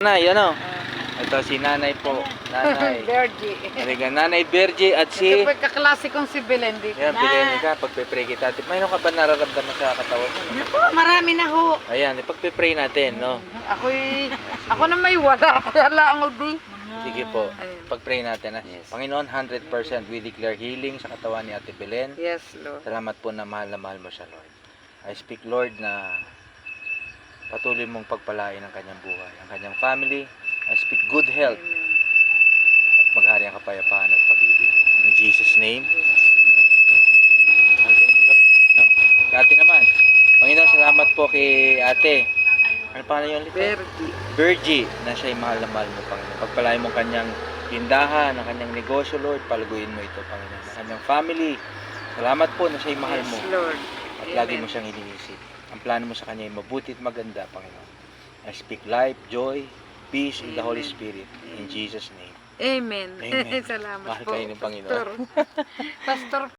Nay, ano? Ito si Nanay po. Nanay. Bergie. Halika, Nanay Bergie at si... Ito po kaklase kong si Belen dito. Yan, Belen ka. Pagpe-pray kita. Mayroon ka ba nararamdaman sa katawan mo? Naku, marami na ho. Ayan, ipagpe-pray natin, no? Ako na may wala. Wala ang udi. Sige po. Pag-pray natin, ha? Panginoon, 100% we declare healing sa katawan ni Ate Belen. Yes, Lord. Salamat po na mahal mo siya, Lord. I speak, Lord, na patuloy mong pagpalain ang kanyang buhay, ang kanyang family. I speak good health at maghari ang kapayapaan at pag-ibig. In Jesus' name. Mahal kayo ni Lord. No. Kay ate naman. Panginoon, salamat po kay ate. Ano pa na yun? Bergie. Bergie, na siya'y mahal na mahal mo, Panginoon. Pagpalain mo kanyang tindahan, ang kanyang negosyo, Lord. Paluguin mo ito, Panginoon. Ang kanyang family. Salamat po na siya'y mahal mo. Yes, Lord. At lagi mo siyang iniisip. Ang plano mo sa kanya ay mabuti at maganda, Panginoon. I speak life, joy, peace in the Holy Spirit. In Jesus' name. Amen. Amen. Salamat Mahal po. kayo ng Panginoon. Pastor. Pastor